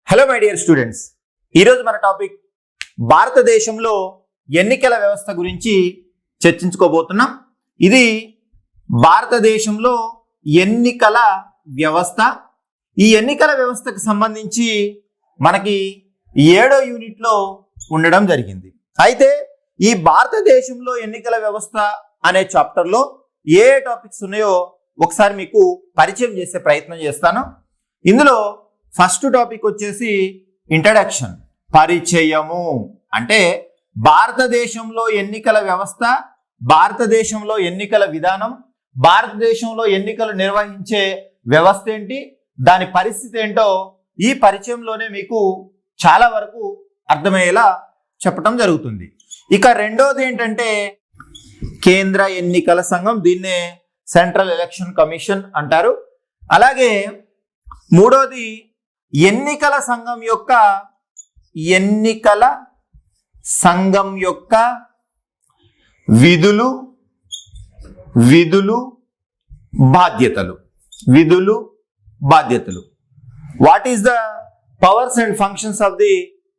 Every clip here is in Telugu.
హలో మై డియర్ స్టూడెంట్స్, ఈరోజు మన టాపిక్ భారతదేశంలో ఎన్నికల వ్యవస్థ గురించి చర్చించుకోబోతున్నాం. ఇది భారతదేశంలో ఎన్నికల వ్యవస్థ. ఈ ఎన్నికల వ్యవస్థకు సంబంధించి మనకి 7వ యూనిట్లో ఉండడం జరిగింది. అయితే ఈ భారతదేశంలో ఎన్నికల వ్యవస్థ అనే చాప్టర్లో ఏ టాపిక్స్ ఉన్నాయో ఒకసారి మీకు పరిచయం చేసే ప్రయత్నం చేస్తాను. ఇందులో ఫస్ట్ టాపిక్ వచ్చేసి ఇంట్రడక్షన్, పరిచయము. అంటే భారతదేశంలో ఎన్నికల వ్యవస్థ, భారతదేశంలో ఎన్నికల విధానం, భారతదేశంలో ఎన్నికలు నిర్వహించే వ్యవస్థ ఏంటి, దాని పరిస్థితి ఏంటో ఈ పరిచయంలోనే మీకు చాలా వరకు అర్థమయ్యేలా చెప్పడం జరుగుతుంది. ఇక రెండోది ఏంటంటే కేంద్ర ఎన్నికల సంఘం, దీన్నే సెంట్రల్ ఎలక్షన్ కమిషన్ అంటారు. అలాగే మూడోది ఎన్నికల సంఘం యొక్క విధులు బాధ్యతలు. What is the powers and functions of the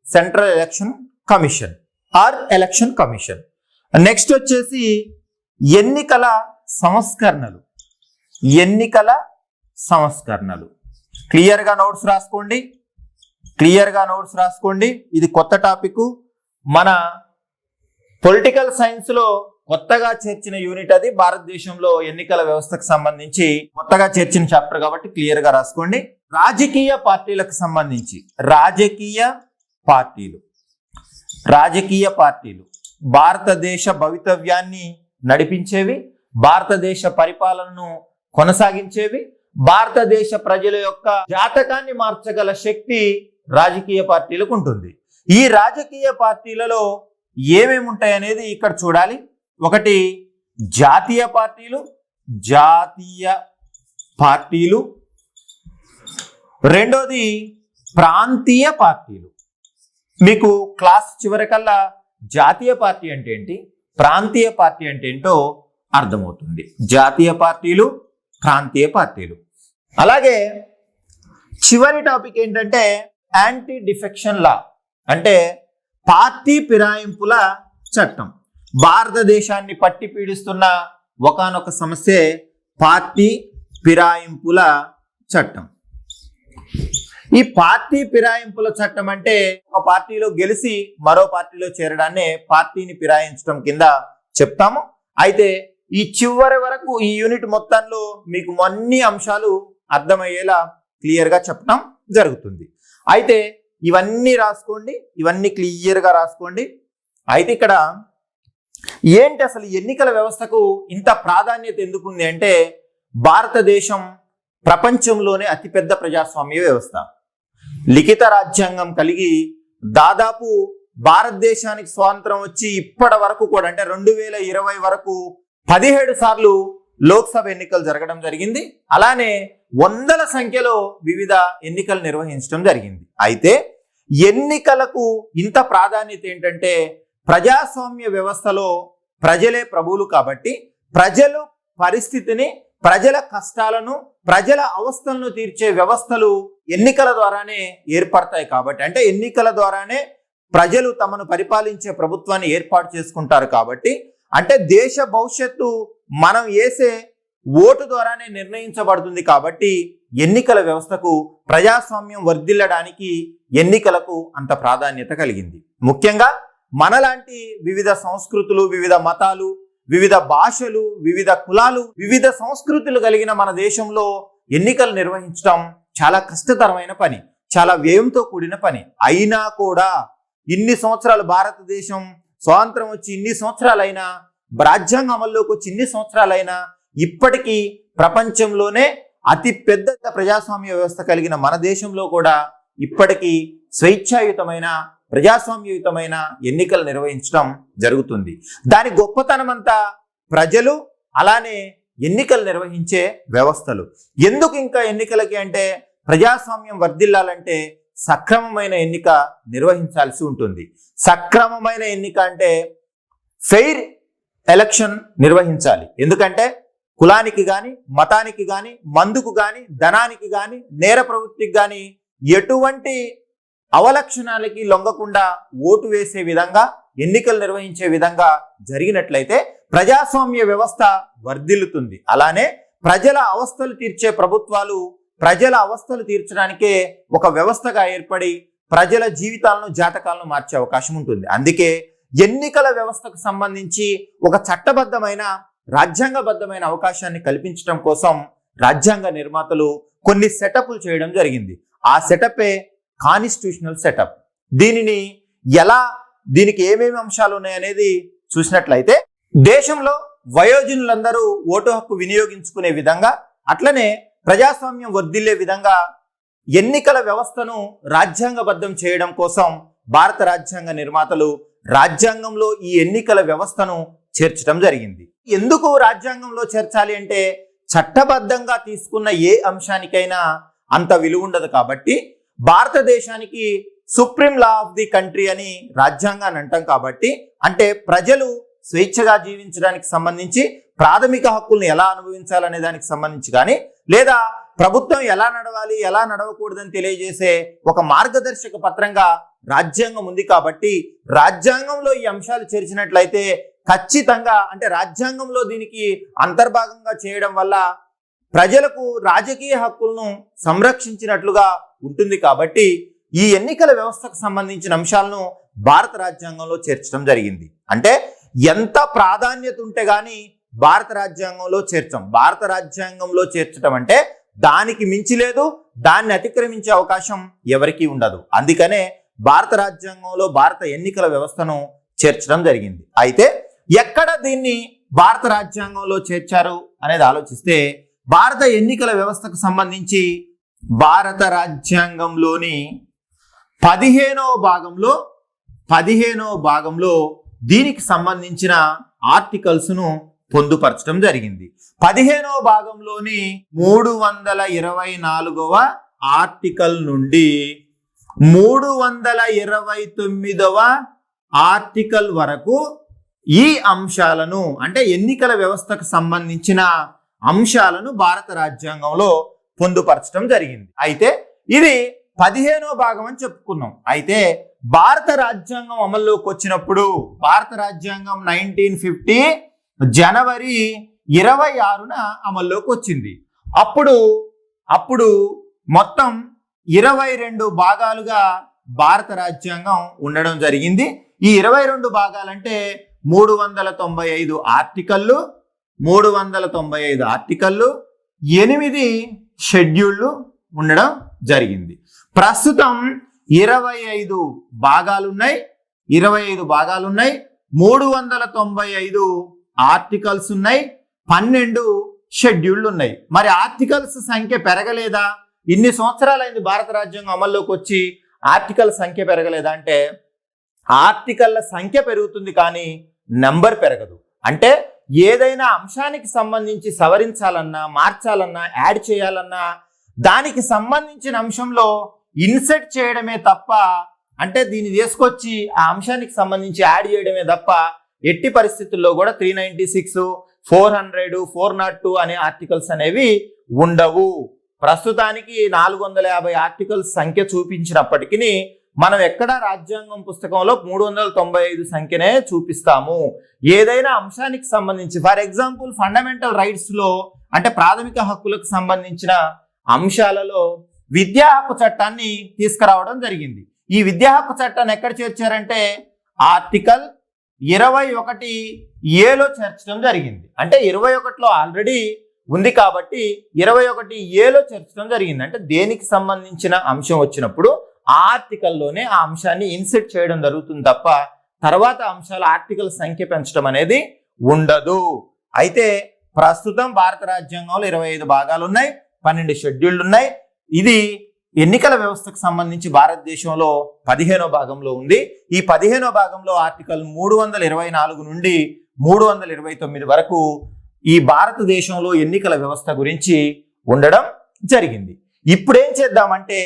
central election commission or election commission. Next వచ్చేసి ఎన్నికల సంస్కరణలు. క్లియర్గా నోట్స్ రాసుకోండి. ఇది కొత్త టాపిక్. మన పొలిటికల్ సైన్స్ లో కొత్తగా చేర్చిన యూనిట్ అది. భారతదేశంలో ఎన్నికల వ్యవస్థకు సంబంధించి కొత్తగా చేర్చిన చాప్టర్ కాబట్టి క్లియర్గా రాసుకోండి. రాజకీయ పార్టీలకు సంబంధించి రాజకీయ పార్టీలు భారతదేశ భవితవ్యాన్ని నడిపించేవి, భారతదేశ పరిపాలనను కొనసాగించేవి, భారతదేశ ప్రజల యొక్క జాతకాన్ని మార్చగల శక్తి రాజకీయ పార్టీలకు ఉంటుంది. ఈ రాజకీయ పార్టీలలో ఏమేమి ఉంటాయనేది ఇక్కడ చూడాలి. ఒకటి జాతీయ పార్టీలు, రెండోది ప్రాంతీయ పార్టీలు. మీకు క్లాస్ చివరికల్లా జాతీయ పార్టీ అంటే ఏంటి, ప్రాంతీయ పార్టీ అంటే ఏంటో అర్థమవుతుంది. జాతీయ పార్టీలు, ప్రాంతీయ పార్టీలు. అలాగే చివరి టాపిక్ ఏంటంటే యాంటీ డిఫెక్షన్ లా, అంటే పార్టీ ఫిరాయింపుల చట్టం. భారతదేశాన్ని పట్టి పీడిస్తున్న ఒకానొక సమస్యే పార్టీ ఫిరాయింపుల చట్టం. ఈ పార్టీ ఫిరాయింపుల చట్టం అంటే ఒక పార్టీలో గెలిచి మరో పార్టీలో చేరడాన్ని పార్టీని ఫిరాయించడం కింద చెప్తాము. అయితే ఈ చివరి వరకు ఈ యూనిట్ మొత్తంలో మీకు అన్ని అంశాలు అర్థమయ్యేలా క్లియర్గా చెప్పడం జరుగుతుంది. అయితే ఇవన్నీ క్లియర్గా రాసుకోండి. అయితే ఇక్కడ ఏంటి అసలు ఎన్నికల వ్యవస్థకు ఇంత ప్రాధాన్యత ఎందుకుంది అంటే, భారతదేశం ప్రపంచంలోనే అతిపెద్ద ప్రజాస్వామ్య వ్యవస్థ. లిఖిత రాజ్యాంగం కలిగి దాదాపు భారతదేశానికి స్వాతంత్రం వచ్చి ఇప్పటి వరకు కూడా అంటే 2020 వరకు 17 సార్లు లోక్సభ ఎన్నికలు జరగడం జరిగింది. అలానే వందల సంఖ్యలో వివిధ ఎన్నికలు నిర్వహించడం జరిగింది. అయితే ఎన్నికలకు ఇంత ప్రాధాన్యత ఏంటంటే, ప్రజాస్వామ్య వ్యవస్థలో ప్రజలే ప్రభువులు కాబట్టి ప్రజలు పరిస్థితిని, ప్రజల కష్టాలను, ప్రజల అవస్థలను తీర్చే వ్యవస్థలు ఎన్నికల ద్వారానే ఏర్పడతాయి. కాబట్టి అంటే ఎన్నికల ద్వారానే ప్రజలు తమను పరిపాలించే ప్రభుత్వాన్ని ఏర్పాటు చేసుకుంటారు. కాబట్టి అంటే దేశ భవిష్యత్తు మనం వేసే ఓటు ద్వారానే నిర్ణయించబడుతుంది. కాబట్టి ఎన్నికల వ్యవస్థకు, ప్రజాస్వామ్యం వర్ధిల్లడానికి ఎన్నికలకు అంత ప్రాధాన్యత కలిగింది. ముఖ్యంగా మనలాంటి వివిధ సంస్కృతులు, వివిధ మతాలు, వివిధ భాషలు, వివిధ కులాలు, వివిధ సంస్కృతులు కలిగిన మన దేశంలో ఎన్నికలు నిర్వహించడం చాలా కష్టతరమైన పని, చాలా వ్యయంతో కూడిన పని. అయినా కూడా ఇన్ని సంవత్సరాలు భారతదేశం స్వాతంత్రం వచ్చి ఇన్ని సంవత్సరాలైనా, రాజ్యాంగం అమల్లోకి వచ్చి ఇన్ని సంవత్సరాలైనా ఇప్పటికీ ప్రపంచంలోనే అతి పెద్ద ప్రజాస్వామ్య వ్యవస్థ కలిగిన మన దేశంలో కూడా ఇప్పటికీ స్వేచ్ఛాయుతమైన, ప్రజాస్వామ్యయుతమైన ఎన్నికలు నిర్వహించడం జరుగుతుంది. దాని గొప్పతనం అంతా ప్రజలు, అలానే ఎన్నికలు నిర్వహించే వ్యవస్థలు. ఎందుకు ఇంకా ఎన్నికలకి అంటే, ప్రజాస్వామ్యం వర్ధిల్లాలంటే సక్రమమైన ఎన్నిక నిర్వహించాల్సి ఉంటుంది. సక్రమమైన ఎన్నిక అంటే ఫెయిర్ ఎలక్షన్ నిర్వహించాలి. ఎందుకంటే కులానికి కానీ, మతానికి కానీ, మందుకు కానీ, ధనానికి కానీ, నేర ప్రవృత్తికి కానీ ఎటువంటి అవలక్షణాలకి లొంగకుండా ఓటు వేసే విధంగా ఎన్నికలు నిర్వహించే విధంగా జరిగినట్లయితే ప్రజాస్వామ్య వ్యవస్థ వర్ధిల్లుతుంది. అలానే ప్రజల అవస్థలు తీర్చే ప్రభుత్వాలు ప్రజల అవస్థలు తీర్చడానికే ఒక వ్యవస్థగా ఏర్పడి ప్రజల జీవితాలను జాతకాలను మార్చే అవకాశం ఉంటుంది. అందుకే ఎన్నికల వ్యవస్థకు సంబంధించి ఒక చట్టబద్ధమైన రాజ్యాంగబద్ధమైన అవకాశాన్ని కల్పించడం కోసం రాజ్యాంగ నిర్మాతలు కొన్ని సెటప్లు చేయడం జరిగింది. ఆ సెటపే కాన్స్టిట్యూషనల్ సెటప్. దీనికి ఏమేమి అంశాలు ఉన్నాయనేది చూసినట్లయితే దేశంలో వయోజనులందరూ ఓటు హక్కు వినియోగించుకునే విధంగా, అట్లనే ప్రజాస్వామ్యం వర్ధిల్లే విధంగా ఎన్నికల వ్యవస్థను రాజ్యాంగబద్ధం చేయడం కోసం భారత రాజ్యాంగ నిర్మాతలు రాజ్యాంగంలో ఈ ఎన్నికల వ్యవస్థను చేర్చడం జరిగింది. ఎందుకు రాజ్యాంగంలో చేర్చాలి అంటే చట్టబద్ధంగా తీసుకున్న ఏ అంశానికైనా అంత విలువ ఉండదు కాబట్టి, భారతదేశానికి supreme law of the country అని రాజ్యాంగాన్ని అంటాం కాబట్టి, అంటే ప్రజలు స్వేచ్ఛగా జీవించడానికి సంబంధించి ప్రాథమిక హక్కుల్ని ఎలా అనుభవించాలనే దానికి సంబంధించి కానీ, లేదా ప్రభుత్వం ఎలా నడవాలి ఎలా నడవకూడదని తెలియజేసే ఒక మార్గదర్శక పత్రంగా రాజ్యాంగం ఉంది కాబట్టి, రాజ్యాంగంలో ఈ అంశాలు చేర్చినట్లయితే ఖచ్చితంగా అంటే రాజ్యాంగంలో దీనికి అంతర్భాగంగా చేయడం వల్ల ప్రజలకు రాజకీయ హక్కులను సంరక్షించినట్లుగా ఉంటుంది. కాబట్టి ఈ ఎన్నికల వ్యవస్థకు సంబంధించిన అంశాలను భారత రాజ్యాంగంలో చేర్చడం జరిగింది. అంటే ఎంత ప్రాధాన్యత ఉంటే గాని భారత రాజ్యాంగంలో చేర్చం. భారత రాజ్యాంగంలో చేర్చడం అంటే దానికి మించి లేదు, దాన్ని అతిక్రమించే అవకాశం ఎవరికీ ఉండదు. అందుకనే భారత రాజ్యాంగంలో భారత ఎన్నికల వ్యవస్థను చేర్చడం జరిగింది. అయితే ఎక్కడ దీన్ని భారత రాజ్యాంగంలో చేర్చారు అనేది ఆలోచిస్తే, భారత ఎన్నికల వ్యవస్థకు సంబంధించి భారత రాజ్యాంగంలోని 15వ భాగంలో దీనికి సంబంధించిన ఆర్టికల్స్ ను పొందుపరచడం జరిగింది. 15వ భాగంలోని 324వ ఆర్టికల్ నుండి 329వ ఆర్టికల్ వరకు ఈ అంశాలను అంటే ఎన్నికల వ్యవస్థకు సంబంధించిన అంశాలను భారత రాజ్యాంగంలో పొందుపరచడం జరిగింది. అయితే ఇది 15వ భాగం అని చెప్పుకున్నాం. అయితే భారత రాజ్యాంగం అమల్లోకి వచ్చినప్పుడు, భారత రాజ్యాంగం 1950 జనవరి 26న అమల్లోకి వచ్చింది. అప్పుడు మొత్తం 22 భాగాలుగా భారత రాజ్యాంగం ఉండడం జరిగింది. ఈ 22 భాగాలంటే 395 ఆర్టికల్లు, 8 షెడ్యూళ్లు ఉండడం జరిగింది. ప్రస్తుతం 25 భాగాలున్నాయి, 395 ఆర్టికల్స్ ఉన్నాయి, 12 షెడ్యూళ్లు ఉన్నాయి. మరి ఆర్టికల్స్ సంఖ్య పెరగలేదా? ఇన్ని సంవత్సరాలైంది భారత రాజ్యాంగం అమల్లోకి వచ్చి ఆర్టికల్ సంఖ్య పెరగలేదా అంటే, ఆర్టికల్ల సంఖ్య పెరుగుతుంది కానీ నంబర్ పెరగదు. అంటే ఏదైనా అంశానికి సంబంధించి సవరించాలన్నా, మార్చాలన్నా, యాడ్ చేయాలన్నా దానికి సంబంధించిన అంశంలో ఇన్సెట్ చేయడమే తప్ప, అంటే దీన్ని తీసుకొచ్చి ఆ అంశానికి సంబంధించి యాడ్ చేయడమే తప్ప ఎట్టి పరిస్థితుల్లో కూడా 396, 400, 402 అనే ఆర్టికల్స్ అనేవి ఉండవు. ప్రస్తుతానికి 450 ఆర్టికల్స్ సంఖ్య చూపించినప్పటికీ మనం ఎక్కడ రాజ్యాంగం పుస్తకంలో 395 సంఖ్యనే చూపిస్తాము. ఏదైనా అంశానికి సంబంధించి, ఫర్ ఎగ్జాంపుల్ ఫండమెంటల్ రైట్స్ లో అంటే ప్రాథమిక హక్కులకు సంబంధించిన అంశాలలో విద్యా హక్కు చట్టాన్ని తీసుకురావడం జరిగింది. ఈ విద్యా హక్కు చట్టాన్ని ఎక్కడ చేర్చారంటే ఆర్టికల్ 21A చేర్చడం జరిగింది. అంటే 21లో ఆల్రెడీ ఉంది కాబట్టి 21A చేర్చడం జరిగింది. అంటే దేనికి సంబంధించిన అంశం వచ్చినప్పుడు ఆ ఆర్టికల్లోనే ఆ అంశాన్ని ఇన్సెట్ చేయడం జరుగుతుంది తప్ప తర్వాత అంశాల ఆర్టికల్ సంఖ్య పెంచడం అనేది ఉండదు. అయితే ప్రస్తుతం భారత రాజ్యాంగంలో 25 భాగాలు ఉన్నాయి, 12 షెడ్యూళ్లు ఉన్నాయి. ఇది ఎన్నికల వ్యవస్థకు సంబంధించి భారతదేశంలో 15వ భాగంలో ఉంది. ఈ 15వ భాగంలో ఆర్టికల్ 324 నుండి 329 వరకు ఈ భారతదేశంలో ఎన్నికల వ్యవస్థ గురించి ఉండడం జరిగింది. ఇప్పుడు ఏం చేద్దామంటే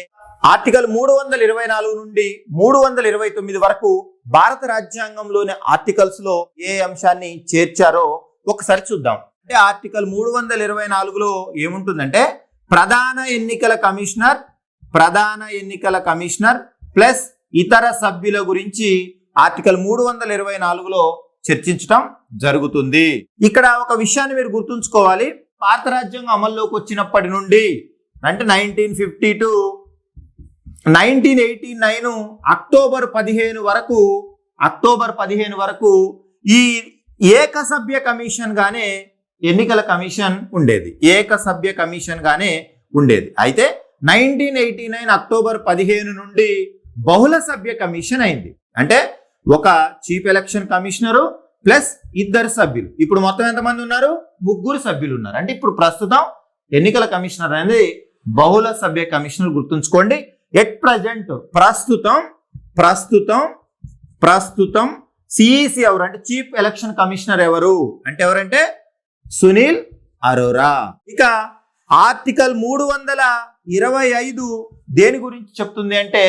ఆర్టికల్ 324 నుండి 329 వరకు భారత రాజ్యాంగంలోని ఆర్టికల్స్ లో ఏ అంశాన్ని చేర్చారో ఒకసారి చూద్దాం. అంటే ఆర్టికల్ 324లో ఏముంటుందంటే ప్రధాన ఎన్నికల కమిషనర్ ప్లస్ ఇతర సభ్యుల గురించి ఆర్టికల్ 324లో చర్చించడం జరుగుతుంది. ఇక్కడ ఒక విషయాన్ని మీరు గుర్తుంచుకోవాలి. భారత రాజ్యాంగం అమల్లోకి వచ్చినప్పటి నుండి అంటే 1950 టు 1989 అక్టోబర్ 15 వరకు ఈ ఏకసభ్య కమిషన్ గానే ఎన్నికల కమిషన్ ఉండేది. ఏకసభ్య కమిషన్ గానే ఉండేది. అయితే 1989 అక్టోబర్ 15 నుండి బహుళ సభ్య కమిషన్ అయింది. అంటే ఒక చీఫ్ ఎలక్షన్ కమిషనరు ప్లస్ ఇద్దరు సభ్యులు. ఇప్పుడు మొత్తం ఎంతమంది ఉన్నారు? 3 సభ్యులు ఉన్నారు. అంటే ఇప్పుడు ప్రస్తుతం ఎన్నికల కమిషనర్ అనేది బహుళ సభ్య కమిషనర్. గుర్తుంచుకోండి. ఎట్ ప్రజెంట్ ప్రస్తుతం సిఈసి ఎవరు అంటే చీఫ్ ఎలక్షన్ కమిషనర్ ఎవరంటే సునీల్ అరోరా. ఇక ఆర్టికల్ 325 దేని గురించి చెప్తుంది అంటే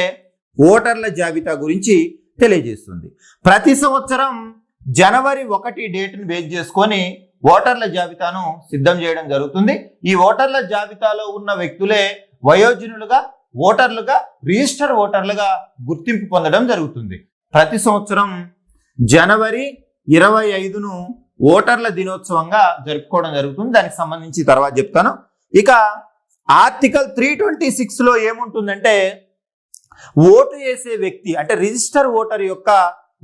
ఓటర్ల జాబితా గురించి తెలియజేస్తుంది. ప్రతి సంవత్సరం జనవరి 1 డేట్ను బేస్ చేసుకొని ఓటర్ల జాబితాను సిద్ధం చేయడం జరుగుతుంది. ఈ ఓటర్ల జాబితాలో ఉన్న వ్యక్తులే వయోజనులుగా, ఓటర్లుగా, రిజిస్టర్ ఓటర్లుగా గుర్తింపు పొందడం జరుగుతుంది. ప్రతి సంవత్సరం జనవరి 25ను ఓటర్ల దినోత్సవంగా జరుపుకోవడం జరుగుతుంది. దానికి సంబంధించి తర్వాత చెప్తాను. ఇక ఆర్టికల్ 326లో ఏముంటుందంటే ఓటు వేసే వ్యక్తి అంటే రిజిస్టర్ ఓటర్ యొక్క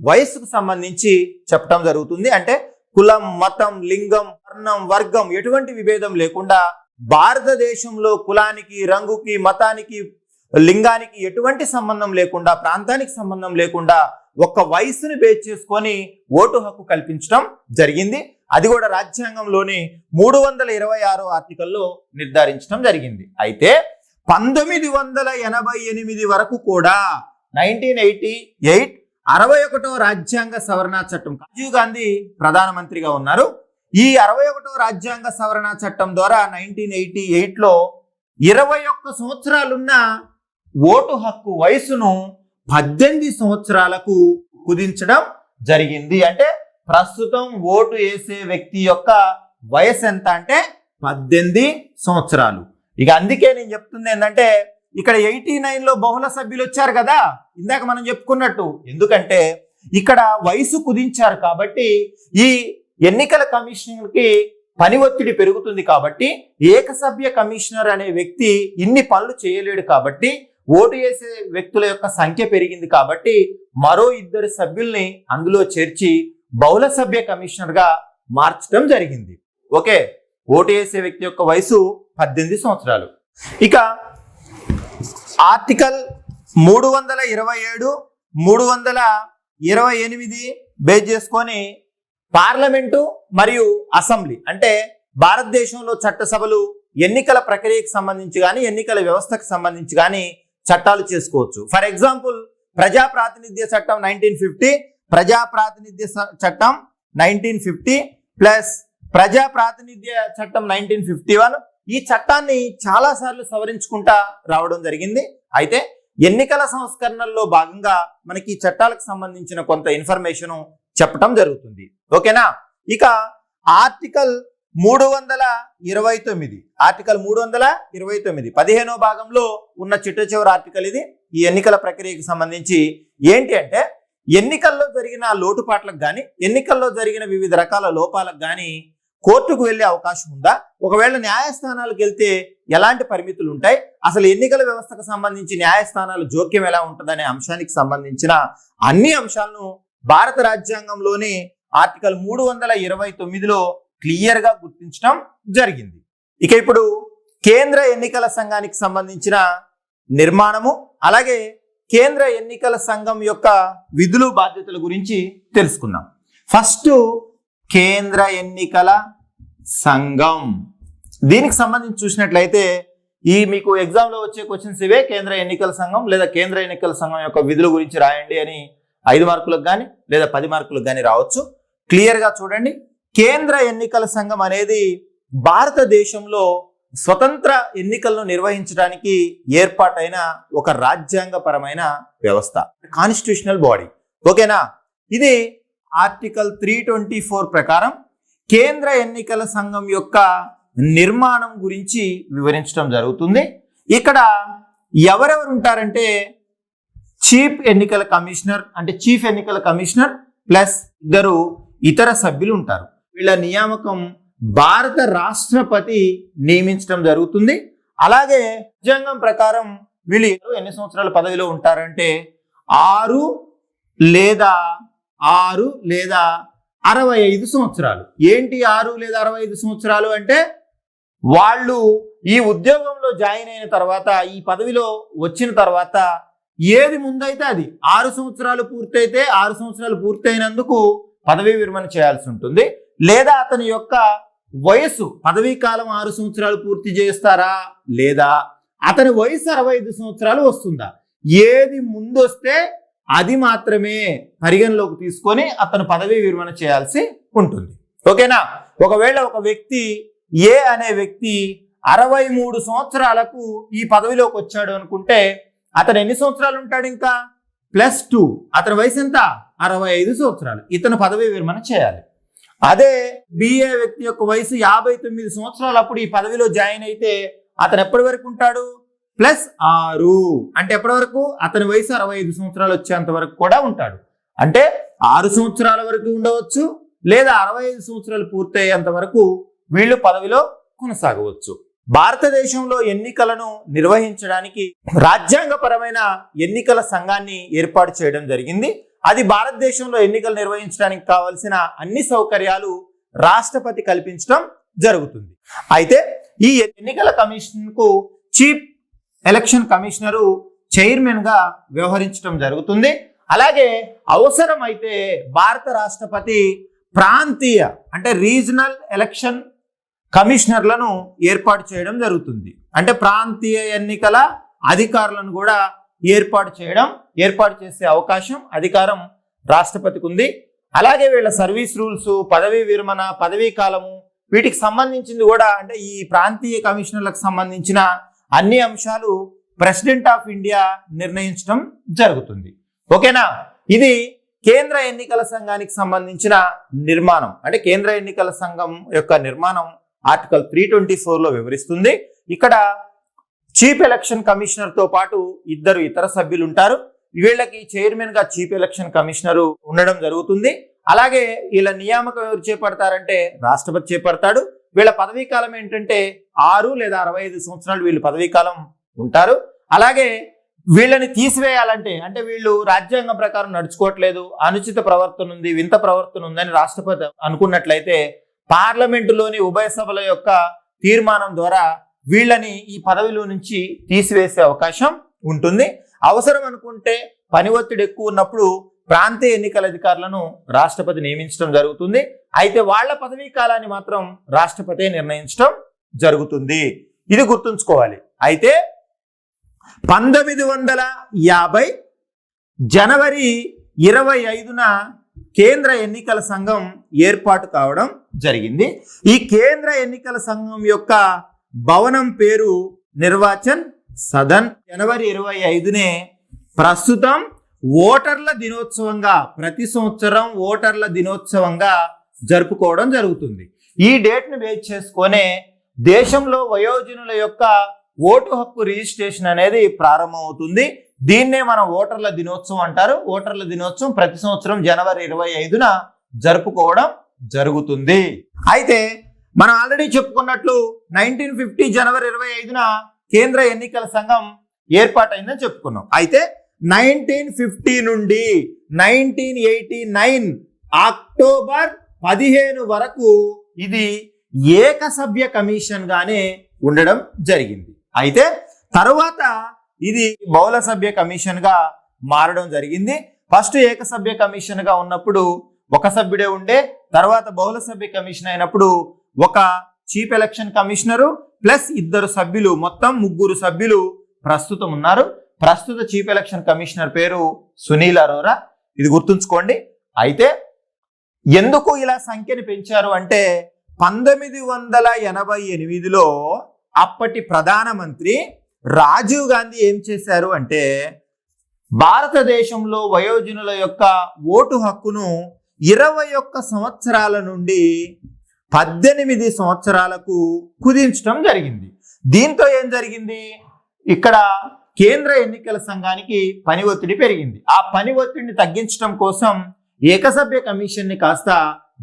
వయసుకు సంబంధించి చెప్పడం జరుగుతుంది. అంటే కులం, మతం, లింగం, వర్ణం, వర్గం ఎటువంటి విభేదం లేకుండా భారతదేశంలో కులానికి, రంగుకి, మతానికి, లింగానికి ఎటువంటి సంబంధం లేకుండా, ప్రాంతానికి సంబంధం లేకుండా ఒక్క వయసుని బేస్ చేసుకొని ఓటు హక్కు కల్పించడం జరిగింది. అది కూడా రాజ్యాంగంలోని 326 ఆర్టికల్లో నిర్ధారించడం జరిగింది. అయితే 1988 వరకు కూడా 1988 61వ రాజ్యాంగ సవరణ చట్టం, రాజీవ్ గాంధీ ప్రధానమంత్రిగా ఉన్నారు. ఈ 61వ రాజ్యాంగ సవరణ చట్టం ద్వారా 1988లో 21 సంవత్సరాలున్న ఓటు హక్కు వయసును 18 సంవత్సరాలకు కుదించడం జరిగింది. అంటే ప్రస్తుతం ఓటు వేసే వ్యక్తి యొక్క వయసు ఎంత అంటే 18 సంవత్సరాలు. ఇక అందుకే నేను చెప్తుంది ఏంటంటే ఇక్కడ 89లో బహుళ సభ్యులు వచ్చారు కదా, ఇందాక మనం చెప్పుకున్నట్టు. ఎందుకంటే ఇక్కడ వయసు కుదించారు కాబట్టి ఈ ఎన్నికల కమిషనర్కి పని ఒత్తిడి పెరుగుతుంది. కాబట్టి ఏకసభ్య కమిషనర్ అనే వ్యక్తి ఇన్ని పనులు చేయలేడు. కాబట్టి ఓటు వేసే వ్యక్తుల యొక్క సంఖ్య పెరిగింది. కాబట్టి మరో 2 సభ్యుల్ని అందులో చేర్చి బహుళ సభ్య కమిషనర్ గా మార్చడం జరిగింది. ఓకే, ఓటు వేసే వ్యక్తి యొక్క వయసు 18 సంవత్సరాలు. ఇక ఆర్టికల్ 327, 328 బేస్ చేసుకొని పార్లమెంటు మరియు అసెంబ్లీ అంటే భారతదేశంలో చట్టసభలు ఎన్నికల ప్రక్రియకు సంబంధించి కానీ ఎన్నికల వ్యవస్థకు సంబంధించి కానీ చట్టాలు చేసుకోవచ్చు. ఫర్ ఎగ్జాంపుల్ ప్రజా ప్రాతినిధ్య చట్టం 1950, ప్రజా ప్రాతినిధ్య చట్టం 1950 ప్లస్ ప్రజా ప్రాతినిధ్య చట్టం 1951. ఈ చట్టాన్ని చాలా సార్లు సవరించుకుంటా రావడం జరిగింది. అయితే ఎన్నికల సంస్కరణల్లో భాగంగా మనకి ఈ చట్టాలకు సంబంధించిన కొంత ఇన్ఫర్మేషన్ చెప్పడం జరుగుతుంది. ఓకేనా. ఇక ఆర్టికల్ 329 15వ భాగంలో ఉన్న చిట్ట చివరి ఆర్టికల్ ఇది. ఈ ఎన్నికల ప్రక్రియకు సంబంధించి ఏంటి అంటే ఎన్నికల్లో జరిగిన లోటుపాట్లకు కానీ ఎన్నికల్లో జరిగిన వివిధ రకాల లోపాలకు కానీ కోర్టుకు వెళ్లే అవకాశం ఉందా, ఒకవేళ న్యాయస్థానాలకు వెళ్తే ఎలాంటి పరిమితులు ఉంటాయి, అసలు ఎన్నికల వ్యవస్థకు సంబంధించి న్యాయస్థానాల జోక్యం ఎలా ఉంటుందనే అంశానికి సంబంధించిన అన్ని అంశాలను భారత రాజ్యాంగంలోని ఆర్టికల్ 329లో క్లియర్ గా గుర్తించడం జరిగింది. ఇక ఇప్పుడు కేంద్ర ఎన్నికల సంఘానికి సంబంధించిన నిర్మాణము అలాగే కేంద్ర ఎన్నికల సంఘం యొక్క విధులు బాధ్యతల గురించి తెలుసుకుందాం. ఫస్ట్ కేంద్ర ఎన్నికల సంఘం, దీనికి సంబంధించి చూసినట్లయితే ఈ మీకు ఎగ్జామ్ లో వచ్చే క్వశ్చన్స్ ఇవే. కేంద్ర ఎన్నికల సంఘం లేదా కేంద్ర ఎన్నికల సంఘం యొక్క విధుల గురించి రాయండి అని 5 మార్కులకు కానీ లేదా 10 మార్కులకు కానీ రావచ్చు. క్లియర్ గా చూడండి. కేంద్ర ఎన్నికల సంఘం అనేది భారతదేశంలో స్వతంత్ర ఎన్నికలను నిర్వహించడానికి ఏర్పాటైన ఒక రాజ్యాంగపరమైన వ్యవస్థ, కాన్స్టిట్యూషనల్ బాడీ. ఓకేనా. ఇది ఆర్టికల్ 324 ప్రకారం కేంద్ర ఎన్నికల సంఘం యొక్క నిర్మాణం గురించి వివరించడం జరుగుతుంది. ఇక్కడ ఎవరెవరు ఉంటారంటే చీఫ్ ఎన్నికల కమిషనర్ అంటే చీఫ్ ఎన్నికల కమిషనర్ ప్లస్ 2 ఇతర సభ్యులు ఉంటారు. వీళ్ళ నియామకం భారత రాష్ట్రపతి నియమించడం జరుగుతుంది. అలాగే రాజ్యాంగం ప్రకారం వీళ్ళు ఎన్ని సంవత్సరాల పదవిలో ఉంటారంటే 6 లేదా 65 సంవత్సరాలు. ఏంటి 6 లేదా 65 సంవత్సరాలు అంటే వాళ్ళు ఈ ఉద్యోగంలో జాయిన్ అయిన తర్వాత, ఈ పదవిలో వచ్చిన తర్వాత ఏది ముందైతే అది 6 సంవత్సరాలు పూర్తయితే 6 సంవత్సరాలు పూర్తయినందుకు పదవీ విరమణ చేయాల్సి ఉంటుంది. లేదా అతని యొక్క వయసు పదవీ కాలం 6 సంవత్సరాలు పూర్తి చేస్తారా, లేదా అతని వయసు 65 సంవత్సరాలు వస్తుందా, ఏది ముందు వస్తే అది మాత్రమే పరిగణలోకి తీసుకొని అతను పదవీ విరమణ చేయాల్సి ఉంటుంది. ఓకేనా? ఒకవేళ ఒక వ్యక్తి ఏ అనే వ్యక్తి 63 సంవత్సరాలకు ఈ పదవిలోకి వచ్చాడు అనుకుంటే అతను ఎన్ని సంవత్సరాలు ఉంటాడు? ఇంకా +2. అతని వయసు ఎంత? 65 సంవత్సరాలు. ఇతను పదవీ విరమణ చేయాలి. అదే బిఏ వ్యక్తి యొక్క వయసు 59 సంవత్సరాలు అప్పుడు ఈ పదవిలో జాయిన్ అయితే అతను ఎప్పటి వరకు ఉంటాడు? +6. అంటే ఎప్పటి వరకు? అతని వయసు 65 సంవత్సరాలు వచ్చేంత వరకు కూడా ఉంటాడు. అంటే 6 సంవత్సరాల వరకు ఉండవచ్చు, లేదా 65 సంవత్సరాలు పూర్తయ్యేంత వరకు వీళ్ళు పదవిలో కొనసాగవచ్చు. భారతదేశంలో ఎన్నికలను నిర్వహించడానికి రాజ్యాంగపరమైన ఎన్నికల సంఘాన్ని ఏర్పాటు చేయడం జరిగింది. అది భారతదేశంలో ఎన్నికలు నిర్వహించడానికి కావాల్సిన అన్ని సౌకర్యాలు రాష్ట్రపతి కల్పించడం జరుగుతుంది. అయితే ఈ ఎన్నికల కమిషన్ కు చీఫ్ ఎలక్షన్ కమిషనరు చైర్మన్ గా వ్యవహరించడం జరుగుతుంది. అలాగే అవసరమైతే భారత రాష్ట్రపతి ప్రాంతీయ అంటే రీజనల్ ఎలక్షన్ కమిషనర్లను ఏర్పాటు చేయడం జరుగుతుంది. అంటే ప్రాంతీయ ఎన్నికల అధికారులను కూడా ఏర్పాటు చేసే అవకాశం, అధికారం రాష్ట్రపతికి ఉంది. అలాగే వీళ్ళ సర్వీస్ రూల్స్, పదవీ విరమణ, పదవీ కాలము, వీటికి సంబంధించింది కూడా అంటే ఈ ప్రాంతీయ కమిషనర్లకు సంబంధించిన అన్ని అంశాలు ప్రెసిడెంట్ ఆఫ్ ఇండియా నిర్ణయించడం జరుగుతుంది. ఓకేనా? ఇది కేంద్ర ఎన్నికల సంఘానికి సంబంధించిన నిర్మాణం. అంటే కేంద్ర ఎన్నికల సంఘం యొక్క నిర్మాణం ఆర్టికల్ 324లో వివరిస్తుంది. ఇక్కడ చీఫ్ ఎలక్షన్ కమిషనర్ తో పాటు 2 ఇతర సభ్యులు ఉంటారు. వీళ్ళకి చైర్మన్ గా చీఫ్ ఎలక్షన్ కమిషనర్ ఉండడం జరుగుతుంది. అలాగే వీళ్ళ నియామకం ఎవరు చేపడతారంటే రాష్ట్రపతి చేపడతాడు. వీళ్ళ పదవీ కాలం ఏంటంటే 6 లేదా 65 సంవత్సరాలు వీళ్ళు పదవీ కాలం ఉంటారు. అలాగే వీళ్ళని తీసివేయాలంటే అంటే వీళ్ళు రాజ్యాంగం ప్రకారం నడుచుకోవట్లేదు, అనుచిత ప్రవర్తన ఉంది, వింత ప్రవర్తన ఉందని రాష్ట్రపతి అనుకున్నట్లయితే పార్లమెంటులోని ఉభయ సభల యొక్క తీర్మానం ద్వారా వీళ్ళని ఈ పదవిలో నుంచి తీసివేసే అవకాశం ఉంటుంది. అవసరం అనుకుంటే పని ఒత్తిడి ఎక్కువ ఉన్నప్పుడు ప్రాంతీయ ఎన్నికల అధికారులను రాష్ట్రపతి నియమించడం జరుగుతుంది. అయితే వాళ్ళ పదవీ కాలాన్ని మాత్రం రాష్ట్రపతి నిర్ణయించడం జరుగుతుంది. ఇది గుర్తుంచుకోవాలి. అయితే 1950 జనవరి 25న కేంద్ర ఎన్నికల సంఘం ఏర్పాటు కావడం జరిగింది. ఈ కేంద్ర ఎన్నికల సంఘం యొక్క భవనం పేరు నిర్వాచన్ సదన్. జనవరి 25నే ప్రస్తుతం ఓటర్ల దినోత్సవంగా, ప్రతి సంవత్సరం ఓటర్ల దినోత్సవంగా జరుపుకోవడం జరుగుతుంది. ఈ డేట్ ని బేస్ చేసుకునే దేశంలో వయోజనుల యొక్క ఓటు హక్కు రిజిస్ట్రేషన్ అనేది ప్రారంభమవుతుంది. దీన్నే మనం ఓటర్ల దినోత్సవం అంటారు. ఓటర్ల దినోత్సవం ప్రతి సంవత్సరం జనవరి 25న జరుపుకోవడం జరుగుతుంది. అయితే మనం ఆల్రెడీ చెప్పుకున్నట్లు 1950 జనవరి 25న కేంద్ర ఎన్నికల సంఘం ఏర్పాటైందని చెప్పుకున్నాం. అయితే 1950 నుండి 1989 అక్టోబర్ 15 వరకు ఇది ఏకసభ్య కమిషన్ గానే ఉండడం జరిగింది. అయితే తరువాత ఇది బహుళ సభ్య కమిషన్ గా మారడం జరిగింది. ఫస్ట్ ఏకసభ్య కమిషన్ గా ఉన్నప్పుడు ఒక సభ్యుడే ఉండే, తర్వాత బహుళ సభ్య కమిషన్ అయినప్పుడు ఒక చీఫ్ ఎలక్షన్ కమిషనరు ప్లస్ 2 సభ్యులు, మొత్తం 3 సభ్యులు ప్రస్తుతం ఉన్నారు. ప్రస్తుత చీఫ్ ఎలక్షన్ కమిషనర్ పేరు సునీల్ అరోరా. ఇది గుర్తుంచుకోండి. అయితే ఎందుకు ఇలా సంఖ్యని పెంచారు అంటే 1988లో అప్పటి ప్రధానమంత్రి రాజీవ్ గాంధీ ఏం చేశారు అంటే భారతదేశంలో వయోజనుల యొక్క ఓటు హక్కును 21 సంవత్సరాల నుండి 18 సంవత్సరాలకు కుదించడం జరిగింది. దీంతో ఏం జరిగింది, ఇక్కడ కేంద్ర ఎన్నికల సంఘానికి పని ఒత్తిడి పెరిగింది. ఆ పని ఒత్తిడిని తగ్గించడం కోసం ఏకసభ్య కమిషన్ ని కాస్త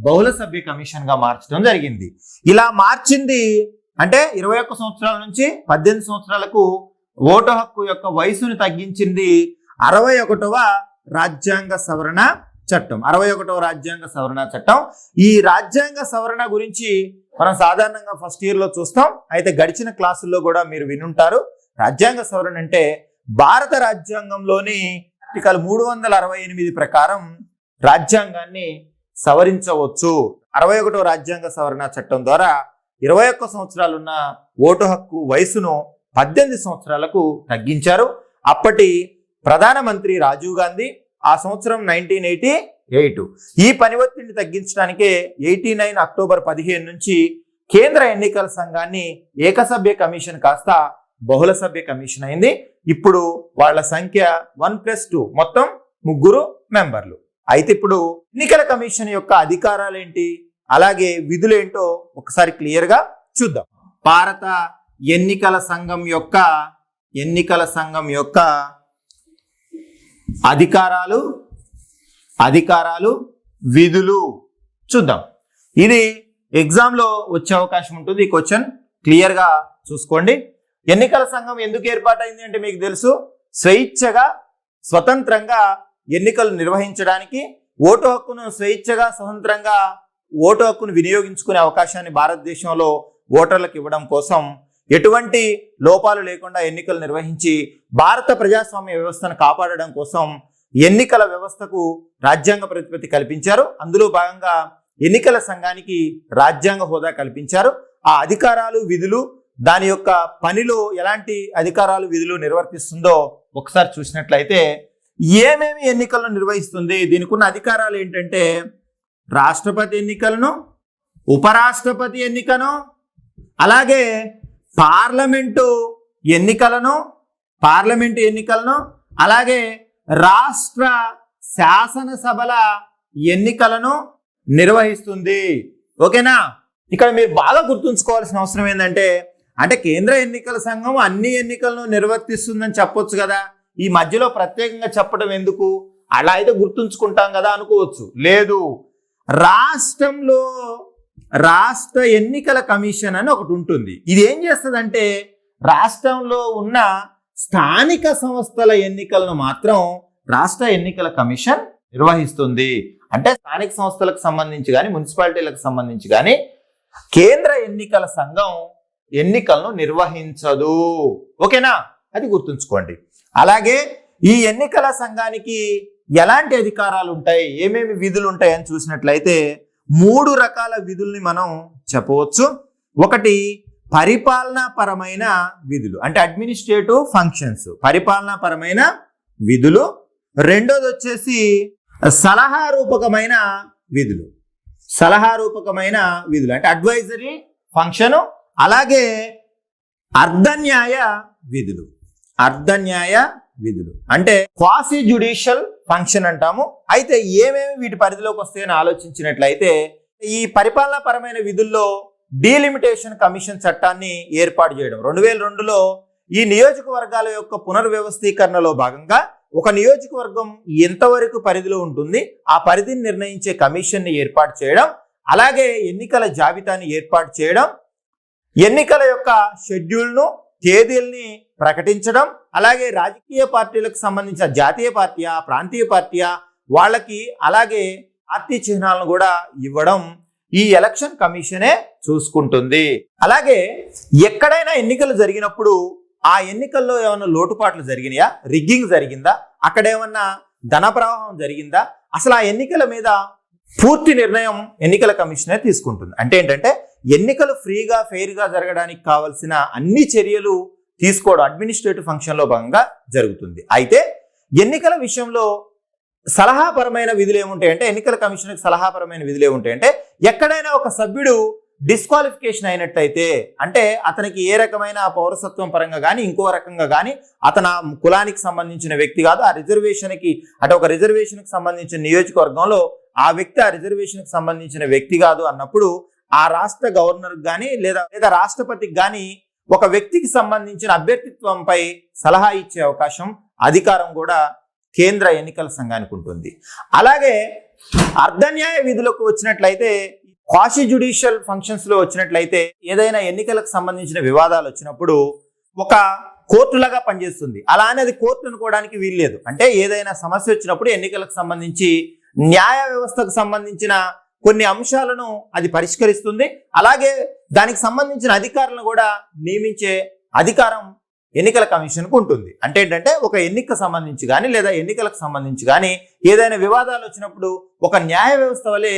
బహుళ సభ్య కమిషన్ గా మార్చడం జరిగింది. ఇలా మార్చింది అంటే 21 సంవత్సరాల నుంచి 18 సంవత్సరాలకు ఓటు హక్కు యొక్క వయసును తగ్గించింది 61వ రాజ్యాంగ సవరణ చట్టం. 61వ రాజ్యాంగ సవరణ చట్టం. ఈ రాజ్యాంగ సవరణ గురించి మనం సాధారణంగా ఫస్ట్ ఇయర్ లో చూస్తాం. అయితే గడిచిన క్లాసుల్లో కూడా మీరు వినుంటారు. రాజ్యాంగ సవరణ అంటే భారత రాజ్యాంగంలోని ఆర్టికల్ 368 ప్రకారం రాజ్యాంగాన్ని సవరించవచ్చు. 61వ రాజ్యాంగ సవరణ చట్టం ద్వారా 21 సంవత్సరాలు ఉన్న ఓటు హక్కు వయసును 18 సంవత్సరాలకు తగ్గించారు. అప్పటి ప్రధానమంత్రి రాజీవ్ గాంధీ ఆ సంవత్సరం 1988. ఈ పని ఒత్తిడిని తగ్గించడానికే 89 అక్టోబర్ 15 నుంచి కేంద్ర ఎన్నికల సంఘాన్ని ఏకసభ్య కమిషన్ కాస్త బహుళ సభ్య కమిషన్ అయింది. ఇప్పుడు వాళ్ళ సంఖ్య 1+2 మొత్తం 3 మెంబర్లు. అయితే ఇప్పుడు ఎన్నికల కమిషన్ యొక్క అధికారాలు ఏంటి, అలాగే విధులేంటో ఒకసారి క్లియర్ గా చూద్దాం. భారత ఎన్నికల సంఘం యొక్క అధికారాలు విధులు చూద్దాం. ఇది ఎగ్జామ్ లో వచ్చే అవకాశం ఉంటుంది. ఈ క్వశ్చన్ క్లియర్ గా చూసుకోండి. ఎన్నికల సంఘం ఎందుకు ఏర్పాటైంది అంటే మీకు తెలుసు, స్వేచ్ఛగా స్వతంత్రంగా ఎన్నికలు నిర్వహించడానికి, ఓటు హక్కును స్వేచ్ఛగా స్వతంత్రంగా ఓటు హక్కును వినియోగించుకునే అవకాశాన్ని భారతదేశంలో ఓటర్లకు ఇవ్వడం కోసం, ఎటువంటి లోపాలు లేకుండా ఎన్నికలు నిర్వహించి భారత ప్రజాస్వామ్య వ్యవస్థను కాపాడడం కోసం ఎన్నికల వ్యవస్థకు రాజ్యాంగ ప్రతిపత్తి కల్పించారు. అందులో భాగంగా ఎన్నికల సంఘానికి రాజ్యాంగ హోదా కల్పించారు. ఆ అధికారాలు విధులు, దాని యొక్క పనిలో ఎలాంటి అధికారాలు విధులు నిర్వర్తిస్తుందో ఒకసారి చూసినట్లయితే ఏమేమి ఎన్నికలను నిర్వహిస్తుంది, దీనికి ఉన్న అధికారాలు ఏంటంటే రాష్ట్రపతి ఎన్నికలను, ఉపరాష్ట్రపతి ఎన్నికను, అలాగే పార్లమెంటు ఎన్నికలను, అలాగే రాష్ట్ర శాసనసభల ఎన్నికలను నిర్వహిస్తుంది. ఓకేనా? ఇక్కడ మీరు బాగా గుర్తుంచుకోవాల్సిన అవసరం ఏంటంటే, అంటే కేంద్ర ఎన్నికల సంఘం అన్ని ఎన్నికలను నిర్వర్తిస్తుందని చెప్పొచ్చు కదా, ఈ మధ్యలో ప్రత్యేకంగా చెప్పడం ఎందుకు, అలా అయితే గుర్తుంచుకుంటాం కదా అనుకోవచ్చు. లేదు, రాష్ట్రంలో రాష్ట్ర ఎన్నికల కమిషన్ అని ఒకటి ఉంటుంది. ఇది ఏం చేస్తుందంటే రాష్ట్రంలో ఉన్న స్థానిక సంస్థల ఎన్నికలను మాత్రం రాష్ట్ర ఎన్నికల కమిషన్ నిర్వహిస్తుంది. అంటే స్థానిక సంస్థలకు సంబంధించి కానీ మున్సిపాలిటీలకు సంబంధించి కానీ కేంద్ర ఎన్నికల సంఘం ఎన్నికలను నిర్వహించదు. ఓకేనా? అది గుర్తుంచుకోండి. అలాగే ఈ ఎన్నికల సంఘానికి ఎలాంటి అధికారాలు ఉంటాయి, ఏమేమి విధులు ఉంటాయని చూసినట్లయితే 3 రకాల విధుల్ని మనం చెప్పవచ్చు. ఒకటి పరిపాలనాపరమైన విధులు, అంటే అడ్మినిస్ట్రేటివ్ ఫంక్షన్స్, పరిపాలనాపరమైన విధులు. రెండోది వచ్చేసి సలహా రూపకమైన విధులు అంటే అడ్వైజరీ ఫంక్షన్. అలాగే అర్ధన్యాయ విధులు అంటే క్వాసి జ్యుడిషియల్ ఫంక్షన్ అంటాము. అయితే ఏమేమి వీటి పరిధిలోకి వస్తాయని ఆలోచించినట్లయితే ఈ పరిపాలనాపరమైన విధుల్లో డీలిమిటేషన్ కమిషన్ చట్టాన్ని ఏర్పాటు చేయడం 2002లో ఈ నియోజకవర్గాల యొక్క పునర్వ్యవస్థీకరణలో భాగంగా ఒక నియోజకవర్గం ఎంతవరకు పరిధిలో ఉంటుంది ఆ పరిధిని నిర్ణయించే కమిషన్ ని ఏర్పాటు చేయడం, అలాగే ఎన్నికల జాబితాని ఏర్పాటు చేయడం, ఎన్నికల యొక్క షెడ్యూల్ను తేదీల్ని ప్రకటించడం, అలాగే రాజకీయ పార్టీలకు సంబంధించిన జాతీయ పార్టీయా ప్రాంతీయ పార్టీయా వాళ్ళకి అలాగే పార్టీ చిహ్నాలను కూడా ఇవ్వడం ఈ ఎలక్షన్ కమిషనే చూసుకుంటుంది. అలాగే ఎక్కడైనా ఎన్నికలు జరిగినప్పుడు ఆ ఎన్నికల్లో ఏమైనా లోటుపాట్లు జరిగినాయా, రిగ్గింగ్ జరిగిందా, అక్కడ ఏమన్నా ధన ప్రవాహం జరిగిందా, అసలు ఆ ఎన్నికల మీద పూర్తి నిర్ణయం ఎన్నికల కమిషనే తీసుకుంటుంది. అంటే ఏంటంటే ఎన్నికలు ఫ్రీగా ఫెయిర్గా జరగడానికి కావాల్సిన అన్ని చర్యలు తీసుకోవడం అడ్మినిస్ట్రేటివ్ ఫంక్షన్లో భాగంగా జరుగుతుంది. అయితే ఎన్నికల విషయంలో సలహాపరమైన విధులు ఏముంటాయంటే, ఎన్నికల కమిషన్కి సలహాపరమైన విధులు ఏముంటాయంటే, ఎక్కడైనా ఒక సభ్యుడు డిస్క్వాలిఫికేషన్ అయినట్టయితే, అంటే అతనికి ఏ రకమైన పౌరసత్వం పరంగా కానీ ఇంకో రకంగా కానీ అతను కులానికి సంబంధించిన వ్యక్తి కాదు, ఆ రిజర్వేషన్కి అంటే ఒక రిజర్వేషన్కి సంబంధించిన నియోజకవర్గంలో ఆ వ్యక్తి ఆ రిజర్వేషన్కి సంబంధించిన వ్యక్తి కాదు అన్నప్పుడు ఆ రాష్ట్ర గవర్నర్కి కానీ లేదా రాష్ట్రపతికి కానీ ఒక వ్యక్తికి సంబంధించిన అభ్యర్థిత్వంపై సలహా ఇచ్చే అవకాశం, అధికారం కూడా కేంద్ర ఎన్నికల సంఘానికి ఉంటుంది. అలాగే అర్ధన్యాయ విధులకు వచ్చినట్లయితే, క్వాషి జ్యుడిషియల్ ఫంక్షన్స్ లో వచ్చినట్లయితే, ఏదైనా ఎన్నికలకు సంబంధించిన వివాదాలు వచ్చినప్పుడు ఒక కోర్టులాగా పనిచేస్తుంది. అలా అనేది కోర్టు అనుకోవడానికి వీల్లేదు. అంటే ఏదైనా సమస్య వచ్చినప్పుడు ఎన్నికలకు సంబంధించి న్యాయ వ్యవస్థకు సంబంధించిన కొన్ని అంశాలను అది పరిష్కరిస్తుంది. అలాగే దానికి సంబంధించిన అధికారులను కూడా నియమించే అధికారం ఎన్నికల కమిషన్కు ఉంటుంది. అంటే ఏంటంటే ఒక ఎన్నికకు సంబంధించి కానీ లేదా ఎన్నికలకు సంబంధించి కానీ ఏదైనా వివాదాలు వచ్చినప్పుడు ఒక న్యాయ వ్యవస్థ వలె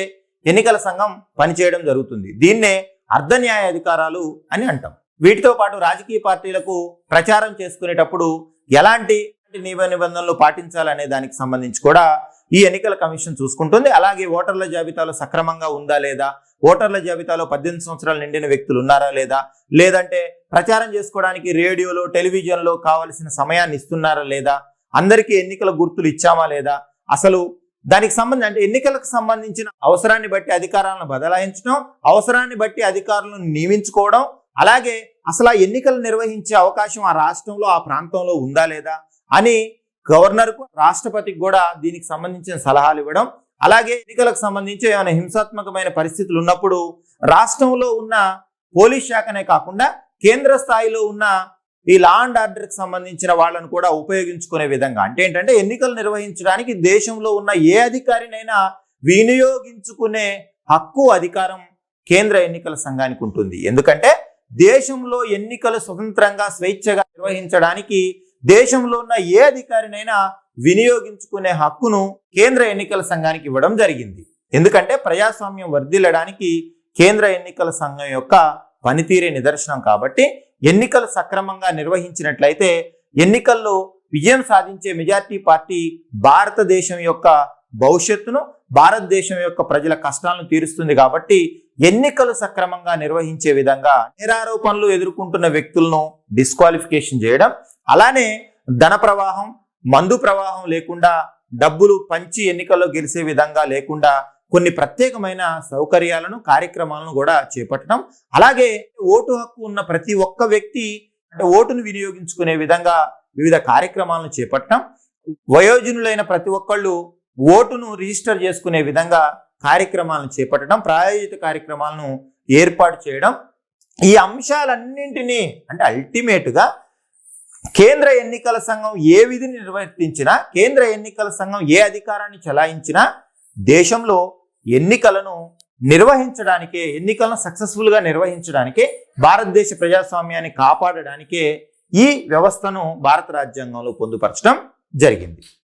ఎన్నికల సంఘం పనిచేయడం జరుగుతుంది. దీన్నే అర్ధ న్యాయ అధికారాలు అని అంటాం. వీటితో పాటు రాజకీయ పార్టీలకు ప్రచారం చేసుకునేటప్పుడు ఎలాంటి నియమ నిబంధనలు పాటించాలనే దానికి సంబంధించి కూడా ఈ ఎన్నికల కమిషన్ చూసుకుంటుంది. అలాగే ఓటర్ల జాబితాలో సక్రమంగా ఉందా లేదా, ఓటర్ల జాబితాలో 18 సంవత్సరాలు నిండిన వ్యక్తులు ఉన్నారా లేదా, లేదంటే ప్రచారం చేసుకోవడానికి రేడియోలో టెలివిజన్లో కావలసిన సమయాన్ని ఇస్తున్నారా లేదా, అందరికీ ఎన్నికల గుర్తులు ఇచ్చామా లేదా, అసలు దానికి సంబంధించి అంటే ఎన్నికలకు సంబంధించిన అవసరాన్ని బట్టి అధికారాలను బదలాయించడం, అవసరాన్ని బట్టి అధికారులను నియమించుకోవడం, అలాగే అసలు ఆ ఎన్నికలు నిర్వహించే అవకాశం ఆ రాష్ట్రంలో ఆ ప్రాంతంలో ఉందా లేదా అని గవర్నర్కు, రాష్ట్రపతికి కూడా దీనికి సంబంధించిన సలహాలు ఇవ్వడం, అలాగే ఎన్నికలకు సంబంధించి ఏమైనా హింసాత్మకమైన పరిస్థితులు ఉన్నప్పుడు రాష్ట్రంలో ఉన్న పోలీస్ శాఖనే కాకుండా కేంద్ర స్థాయిలో ఉన్న ఈ లా అండ్ ఆర్డర్కి సంబంధించిన వాళ్ళను కూడా ఉపయోగించుకునే విధంగా, అంటే ఏంటంటే ఎన్నికలు నిర్వహించడానికి దేశంలో ఉన్న ఏ అధికారినైనా వినియోగించుకునే హక్కు, అధికారం కేంద్ర ఎన్నికల సంఘానికి ఉంటుంది. ఎందుకంటే దేశంలో ఎన్నికలు స్వతంత్రంగా స్వేచ్ఛగా నిర్వహించడానికి దేశంలో ఉన్న ఏ అధికారినైనా వినియోగించుకునే హక్కును కేంద్ర ఎన్నికల సంఘానికి ఇవ్వడం జరిగింది. ఎందుకంటే ప్రజాస్వామ్యం వర్ధిల్లడానికి కేంద్ర ఎన్నికల సంఘం యొక్క పనితీరే నిదర్శనం. కాబట్టి ఎన్నికలు సక్రమంగా నిర్వహించినట్లయితే ఎన్నికల్లో విజయం సాధించే మెజార్టీ పార్టీ భారతదేశం యొక్క భవిష్యత్తును, భారతదేశం యొక్క ప్రజల కష్టాలను తీరుస్తుంది. కాబట్టి ఎన్నికలు సక్రమంగా నిర్వహించే విధంగా నేరారోపణలు ఎదుర్కొంటున్న వ్యక్తులను డిస్క్వాలిఫికేషన్ చేయడం, అలానే ధన ప్రవాహం, మందు ప్రవాహం లేకుండా, డబ్బులు పంచి ఎన్నికల్లో గెలిచే విధంగా లేకుండా కొన్ని ప్రత్యేకమైన సౌకర్యాలను, కార్యక్రమాలను కూడా చేపట్టడం, అలాగే ఓటు హక్కు ఉన్న ప్రతి ఒక్క వ్యక్తి అంటే ఓటును వినియోగించుకునే విధంగా వివిధ కార్యక్రమాలను చేపట్టడం, వయోజనులైన ప్రతి ఒక్కళ్ళు ఓటును రిజిస్టర్ చేసుకునే విధంగా కార్యక్రమాలను చేపట్టడం, ప్రాయోజిత కార్యక్రమాలను ఏర్పాటు చేయడం, ఈ అంశాలన్నింటినీ అంటే అల్టిమేట్గా కేంద్ర ఎన్నికల సంఘం ఏ విధిని నిర్వర్తించినా, కేంద్ర ఎన్నికల సంఘం ఏ అధికారాన్ని చెలాయించినా దేశంలో ఎన్నికలను నిర్వహించడానికే, ఎన్నికలను సక్సెస్ఫుల్గా నిర్వహించడానికే, భారతదేశ ప్రజాస్వామ్యాన్ని కాపాడడానికే ఈ వ్యవస్థను భారత రాజ్యాంగంలో పొందుపరచడం జరిగింది.